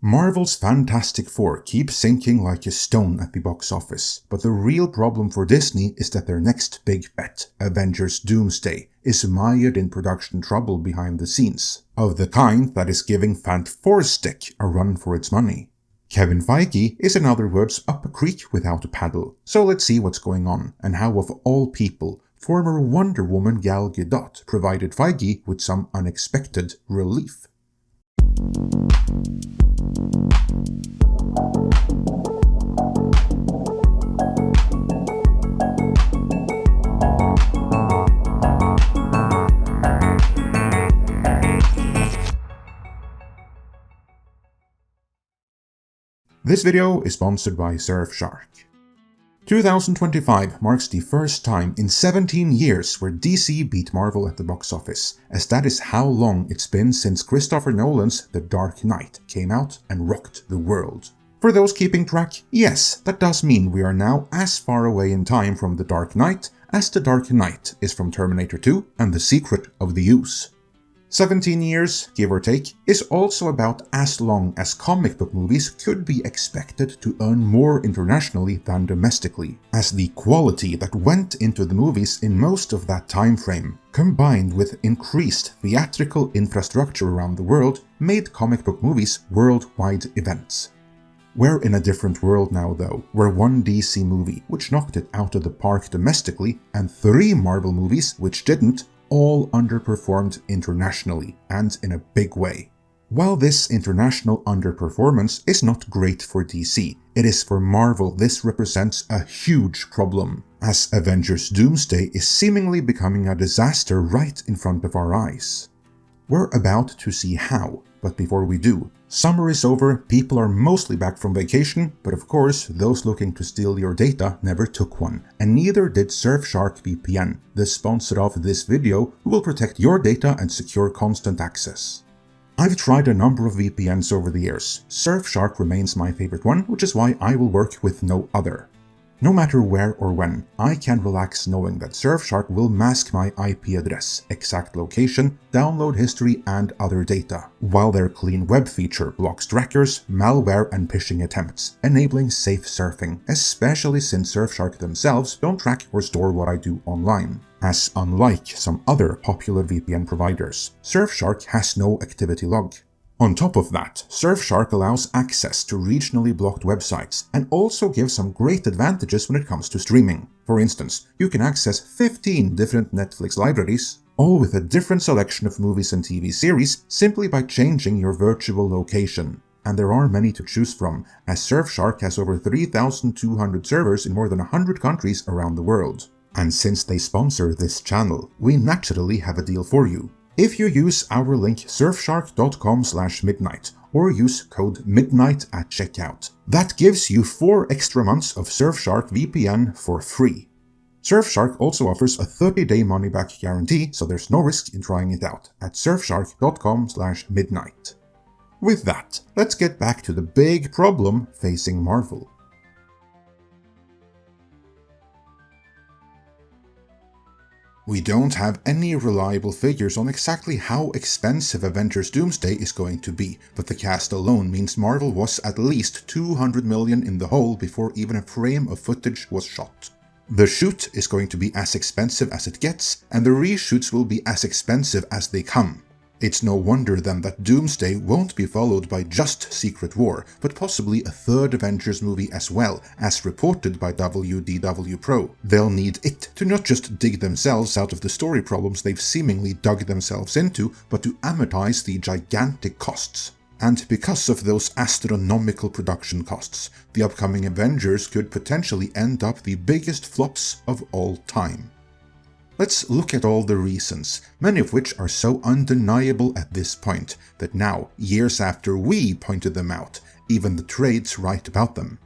Marvel's Fantastic Four keeps sinking like a stone at the box office, but the real problem for Disney is that their next big bet, Avengers Doomsday, is mired in production trouble behind the scenes, of the kind that is giving Fant4stick a run for its money. Kevin Feige is in other words up a creek without a paddle, so let's see what's going on, and how of all people, former Wonder Woman Gal Gadot provided Feige with some unexpected relief. This video is sponsored by Surfshark. 2025 marks the first time in 17 years where DC beat Marvel at the box office, as that is how long it's been since Christopher Nolan's The Dark Knight came out and rocked the world. For those keeping track, yes, that does mean we are now as far away in time from The Dark Knight as The Dark Knight is from Terminator 2 and The Secret of the Use. 17 years, give or take, is also about as long as comic book movies could be expected to earn more internationally than domestically, as the quality that went into the movies in most of that time frame, combined with increased theatrical infrastructure around the world, made comic book movies worldwide events. We're in a different world now though, where one DC movie, which knocked it out of the park domestically, and 3 Marvel movies, which didn't, all underperformed internationally, and in a big way. While this international underperformance is not great for DC, it is for Marvel this represents a huge problem, as Avengers Doomsday is seemingly becoming a disaster right in front of our eyes. We're about to see how, but before we do, summer is over, people are mostly back from vacation, but of course those looking to steal your data never took one, and neither did Surfshark VPN, the sponsor of this video, who will protect your data and secure constant access. I've tried a number of VPNs over the years. Surfshark remains my favorite one, which is why I will work with no other. No matter where or when, I can relax knowing that Surfshark will mask my IP address, exact location, download history, and other data, while their clean web feature blocks trackers, malware, and phishing attempts, enabling safe surfing, especially since Surfshark themselves don't track or store what I do online. As unlike some other popular VPN providers, Surfshark has no activity log. On top of that, Surfshark allows access to regionally blocked websites and also gives some great advantages when it comes to streaming. For instance, you can access 15 different Netflix libraries, all with a different selection of movies and TV series simply by changing your virtual location. And there are many to choose from, as Surfshark has over 3,200 servers in more than 100 countries around the world. And since they sponsor this channel, we naturally have a deal for you. If you use our link surfshark.com/midnight or use code MIDNIGHT at checkout, that gives you 4 extra months of Surfshark VPN for free. Surfshark also offers a 30-day money-back guarantee, so there's no risk in trying it out at surfshark.com/midnight. With that, let's get back to the big problem facing Marvel. We don't have any reliable figures on exactly how expensive Avengers Doomsday is going to be, but the cast alone means Marvel was at least $200 million in the hole before even a frame of footage was shot. The shoot is going to be as expensive as it gets, and the reshoots will be as expensive as they come. It's no wonder then that Doomsday won't be followed by just Secret War, but possibly a 3rd Avengers movie as well, as reported by WDW Pro. They'll need it to not just dig themselves out of the story problems they've seemingly dug themselves into, but to amortize the gigantic costs. And because of those astronomical production costs, the upcoming Avengers could potentially end up the biggest flops of all time. Let's look at all the reasons, many of which are so undeniable at this point, that now, years after we pointed them out, even the trades write about them.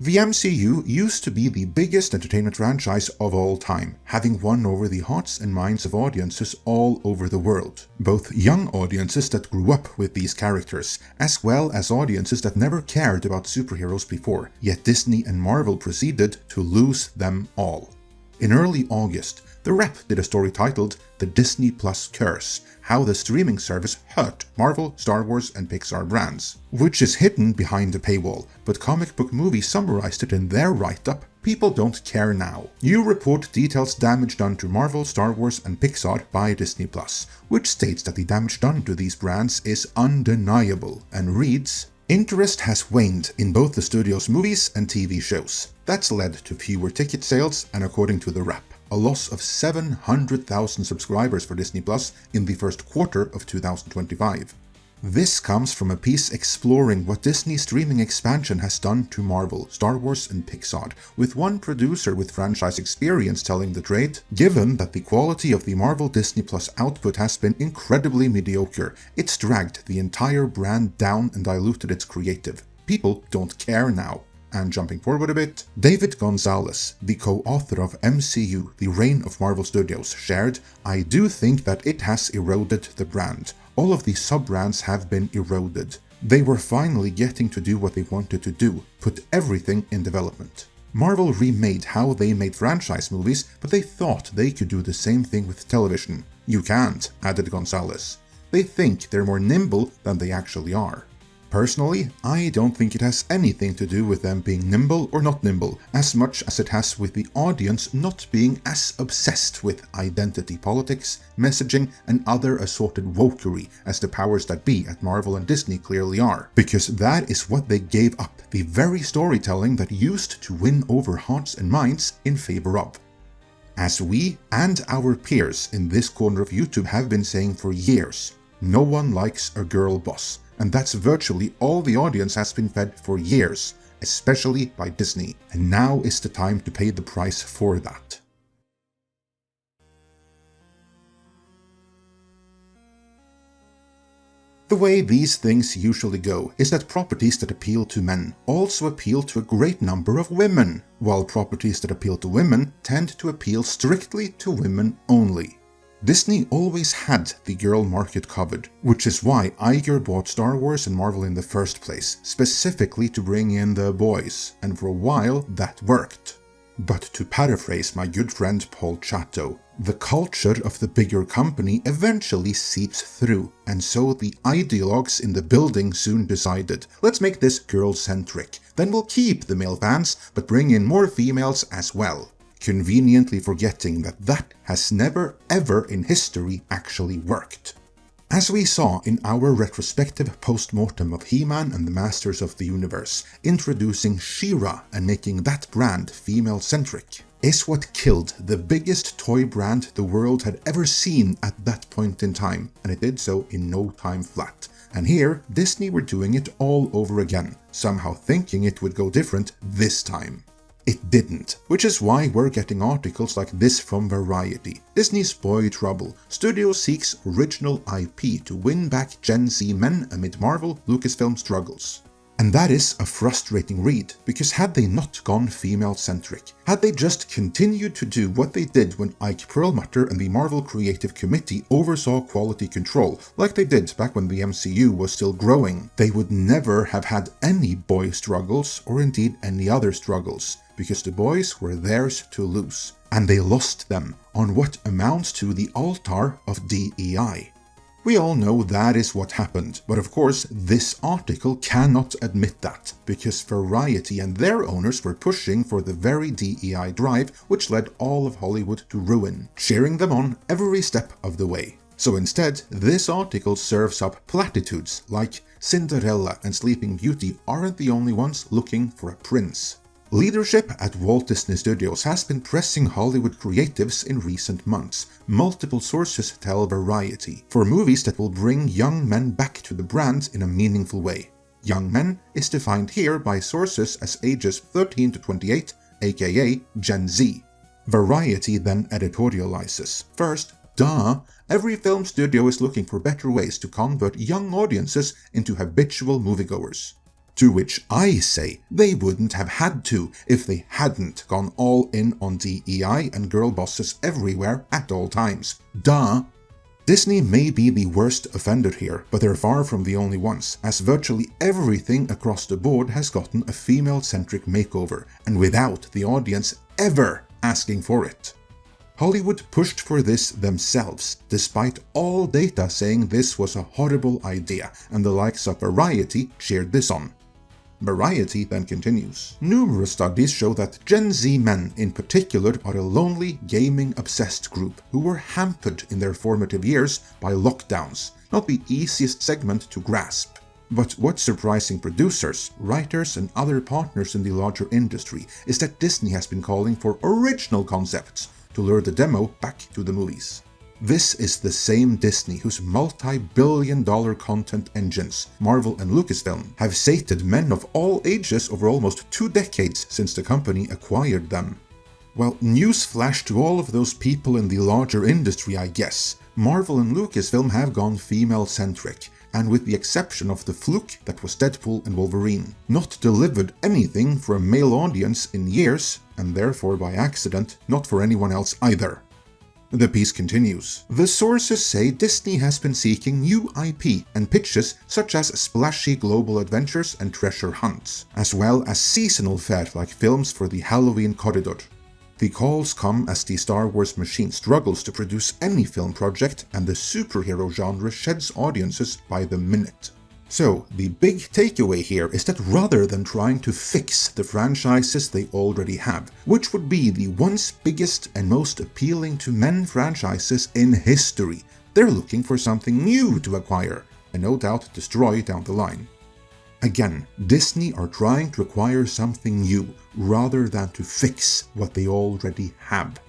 The MCU used to be the biggest entertainment franchise of all time, having won over the hearts and minds of audiences all over the world. Both young audiences that grew up with these characters, as well as audiences that never cared about superheroes before, yet Disney and Marvel proceeded to lose them all. In early August, The Rep did a story titled The Disney Plus Curse, how the streaming service hurt Marvel, Star Wars and Pixar brands, which is hidden behind a paywall, but Comic Book Movie summarized it in their write-up, People Don't Care Now. You report details damage done to Marvel, Star Wars and Pixar by Disney Plus, which states that the damage done to these brands is undeniable, and reads, Interest has waned in both the studio's movies and TV shows. That's led to fewer ticket sales and, according to The Rep, a loss of 700,000 subscribers for Disney Plus in the first quarter of 2025. This comes from a piece exploring what Disney's streaming expansion has done to Marvel, Star Wars and Pixar, with one producer with franchise experience telling the trade, given that the quality of the Marvel Disney Plus output has been incredibly mediocre, it's dragged the entire brand down and diluted its creative. People don't care now. And jumping forward a bit, David Gonzalez, the co-author of MCU, The Reign of Marvel Studios, shared, I do think that it has eroded the brand. All of the sub-brands have been eroded. They were finally getting to do what they wanted to do, put everything in development. Marvel remade how they made franchise movies, but they thought they could do the same thing with television. You can't, added Gonzalez. They think they're more nimble than they actually are. Personally, I don't think it has anything to do with them being nimble or not nimble, as much as it has with the audience not being as obsessed with identity politics, messaging, and other assorted wokery as the powers that be at Marvel and Disney clearly are, because that is what they gave up, the very storytelling that used to win over hearts and minds in favor of. As we and our peers in this corner of YouTube have been saying for years, no one likes a girl boss. And that's virtually all the audience has been fed for years, especially by Disney. And now is the time to pay the price for that. The way these things usually go is that properties that appeal to men also appeal to a great number of women, while properties that appeal to women tend to appeal strictly to women only. Disney always had the girl market covered, which is why Iger bought Star Wars and Marvel in the first place, specifically to bring in the boys, and for a while that worked. But to paraphrase my good friend Paul Chatto, the culture of the bigger company eventually seeps through, and so the ideologues in the building soon decided, let's make this girl-centric, then we'll keep the male fans, but bring in more females as well. Conveniently forgetting that that has never ever in history actually worked. As we saw in our retrospective post-mortem of He-Man and the Masters of the Universe, introducing She-Ra and making that brand female-centric is what killed the biggest toy brand the world had ever seen at that point in time, and it did so in no time flat. And here, Disney were doing it all over again, somehow thinking it would go different this time. It didn't, which is why we're getting articles like this from Variety. Disney's boy trouble. Studio seeks original IP to win back Gen Z men amid Marvel Lucasfilm struggles. And that is a frustrating read, because had they not gone female-centric, had they just continued to do what they did when Ike Perlmutter and the Marvel Creative Committee oversaw quality control, like they did back when the MCU was still growing, they would never have had any boy struggles, or indeed any other struggles, because the boys were theirs to lose, and they lost them on what amounts to the altar of DEI. We all know that is what happened, but of course this article cannot admit that, because Variety and their owners were pushing for the very DEI drive which led all of Hollywood to ruin, cheering them on every step of the way. So instead, this article serves up platitudes like Cinderella and Sleeping Beauty aren't the only ones looking for a prince. Leadership at Walt Disney Studios has been pressing Hollywood creatives in recent months, multiple sources tell Variety, for movies that will bring young men back to the brand in a meaningful way. Young men is defined here by sources as ages 13 to 28, aka Gen Z. Variety then editorializes. First, duh, every film studio is looking for better ways to convert young audiences into habitual moviegoers. To which I say they wouldn't have had to if they hadn't gone all in on DEI and girl bosses everywhere at all times. Duh! Disney may be the worst offender here, but they're far from the only ones, as virtually everything across the board has gotten a female-centric makeover, and without the audience ever asking for it. Hollywood pushed for this themselves, despite all data saying this was a horrible idea, and the likes of Variety cheered this on. Variety then continues. Numerous studies show that Gen Z men in particular are a lonely, gaming-obsessed group who were hampered in their formative years by lockdowns, not the easiest segment to grasp. But what's surprising producers, writers, and other partners in the larger industry is that Disney has been calling for original concepts to lure the demo back to the movies. This is the same Disney whose multi-billion-dollar content engines, Marvel and Lucasfilm, have sated men of all ages over almost 2 decades since the company acquired them. Well, newsflash to all of those people in the larger industry, I guess. Marvel and Lucasfilm have gone female-centric, and with the exception of the fluke that was Deadpool and Wolverine, not delivered anything for a male audience in years, and therefore by accident, not for anyone else either. The piece continues. The sources say Disney has been seeking new IP and pitches such as splashy global adventures and treasure hunts, as well as seasonal fare like films for the Halloween corridor. The calls come as the Star Wars machine struggles to produce any film project and the superhero genre sheds audiences by the minute. So, the big takeaway here is that rather than trying to fix the franchises they already have, which would be the once biggest and most appealing to men franchises in history, they're looking for something new to acquire, and no doubt destroy down the line. Again, Disney are trying to acquire something new, rather than to fix what they already have.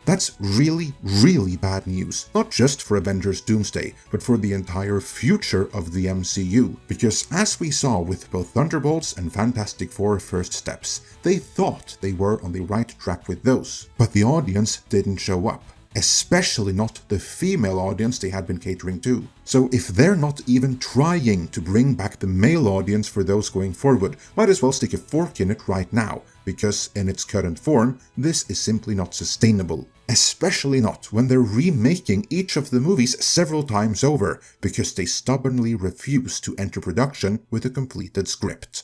That's really, really bad news, not just for Avengers Doomsday, but for the entire future of the MCU, because as we saw with both Thunderbolts and Fantastic Four First Steps, they thought they were on the right track with those, but the audience didn't show up. Especially not the female audience they had been catering to. So if they're not even trying to bring back the male audience for those going forward, might as well stick a fork in it right now, because in its current form, this is simply not sustainable. Especially not when they're remaking each of the movies several times over, because they stubbornly refuse to enter production with a completed script.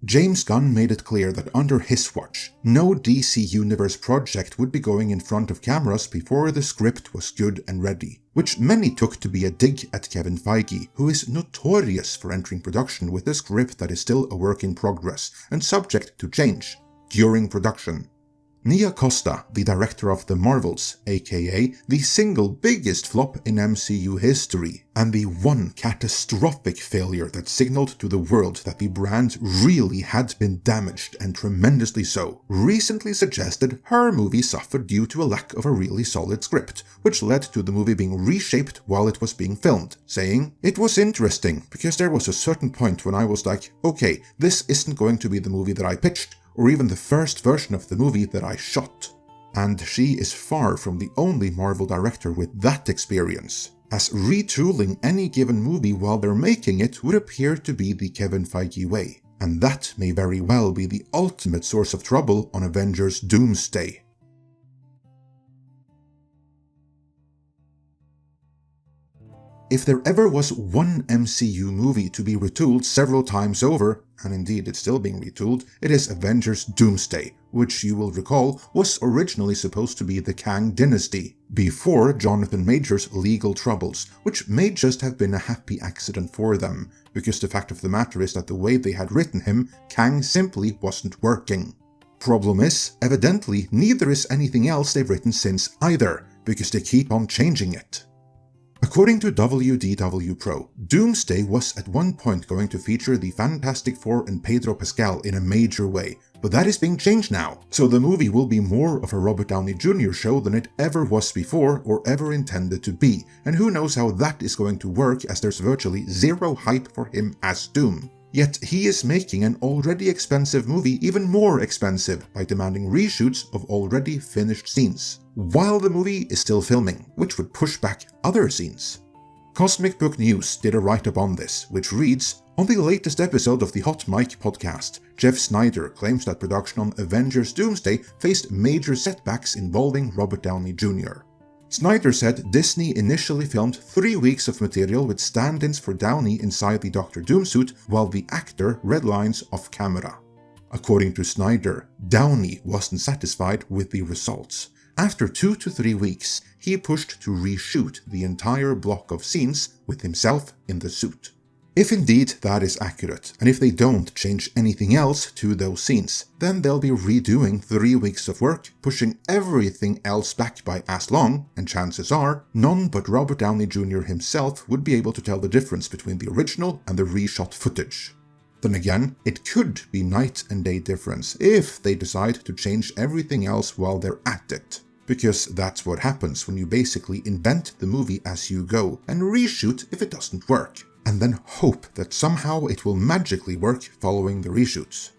James Gunn made it clear that under his watch, no DC Universe project would be going in front of cameras before the script was good and ready, which many took to be a dig at Kevin Feige, who is notorious for entering production with a script that is still a work in progress and subject to change during production. Nia Costa, the director of The Marvels, aka the single biggest flop in MCU history, and the one catastrophic failure that signaled to the world that the brand really had been damaged and tremendously so, recently suggested her movie suffered due to a lack of a really solid script, which led to the movie being reshaped while it was being filmed, saying, "It was interesting, because there was a certain point when I was like, okay, this isn't going to be the movie that I pitched, or even the first version of the movie that I shot." And she is far from the only Marvel director with that experience, as retooling any given movie while they're making it would appear to be the Kevin Feige way, and that may very well be the ultimate source of trouble on Avengers Doomsday. If there ever was one MCU movie to be retooled several times over, and indeed it's still being retooled, it is Avengers Doomsday, which you will recall was originally supposed to be the Kang Dynasty, before Jonathan Majors' legal troubles, which may just have been a happy accident for them, because the fact of the matter is that the way they had written him, Kang simply wasn't working. Problem is, evidently neither is anything else they've written since either, because they keep on changing it. According to WDW Pro, Doomsday was at one point going to feature the Fantastic Four and Pedro Pascal in a major way, but that is being changed now, so the movie will be more of a Robert Downey Jr. show than it ever was before or ever intended to be, and who knows how that is going to work as there's virtually zero hype for him as Doom. Yet he is making an already expensive movie even more expensive by demanding reshoots of already finished scenes, while the movie is still filming, which would push back other scenes. Comic Book News did a write-up on this, which reads, "On the latest episode of the Hot Mic podcast, Jeff Snyder claims that production on Avengers Doomsday faced major setbacks involving Robert Downey Jr. Snyder said Disney initially filmed 3 weeks of material with stand-ins for Downey inside the Dr. Doom suit while the actor read lines off camera. According to Snyder, Downey wasn't satisfied with the results. After 2 to 3 weeks, he pushed to reshoot the entire block of scenes with himself in the suit. If indeed that is accurate, and if they don't change anything else to those scenes, then they'll be redoing 3 weeks of work, pushing everything else back by as long, and chances are, none but Robert Downey Jr. himself would be able to tell the difference between the original and the reshot footage. Then again, it could be night and day difference if they decide to change everything else while they're at it. Because that's what happens when you basically invent the movie as you go and reshoot if it doesn't work, and then hope that somehow it will magically work following the reshoots.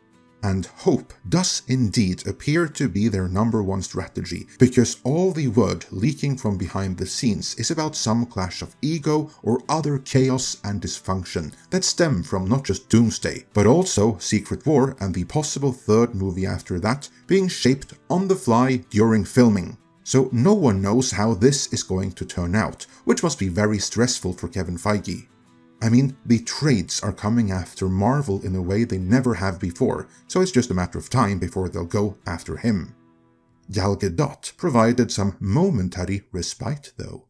And hope does indeed appear to be their number one strategy, because all the word leaking from behind the scenes is about some clash of ego or other chaos and dysfunction that stem from not just Doomsday, but also Secret War and the possible third movie after that being shaped on the fly during filming. So no one knows how this is going to turn out, which must be very stressful for Kevin Feige. I mean, the trades are coming after Marvel in a way they never have before, so it's just a matter of time before they'll go after him. Gal Gadot provided some momentary respite though.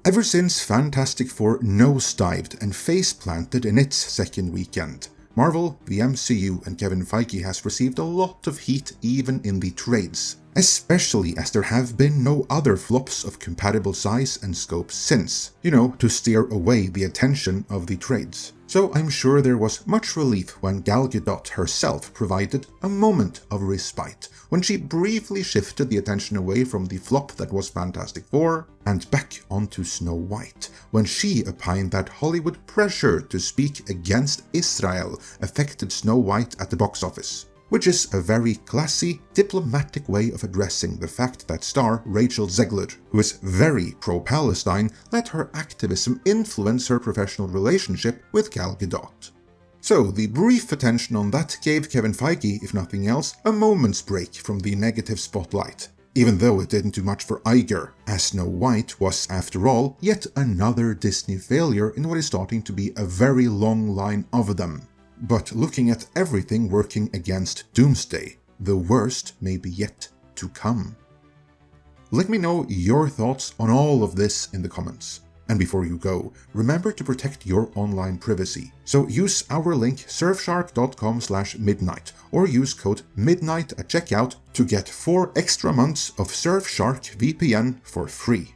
Ever since Fantastic Four nosedived and face-planted in its second weekend, Marvel, the MCU, and Kevin Feige has received a lot of heat even in the trades, especially as there have been no other flops of compatible size and scope since, to steer away the attention of the trades. So I'm sure there was much relief when Gal Gadot herself provided a moment of respite, when she briefly shifted the attention away from the flop that was Fantastic Four and back onto Snow White, when she opined that Hollywood pressure to speak against Israel affected Snow White at the box office. Which is a very classy, diplomatic way of addressing the fact that star Rachel Zegler, who is very pro-Palestine, let her activism influence her professional relationship with Gal Gadot. So the brief attention on that gave Kevin Feige, if nothing else, a moment's break from the negative spotlight, even though it didn't do much for Iger, as Snow White was, after all, yet another Disney failure in what is starting to be a very long line of them. But looking at everything working against Doomsday, the worst may be yet to come. Let me know your thoughts on all of this in the comments. And before you go, remember to protect your online privacy. So use our link surfshark.com/midnight or use code MIDNIGHT at checkout to get 4 extra months of Surfshark VPN for free.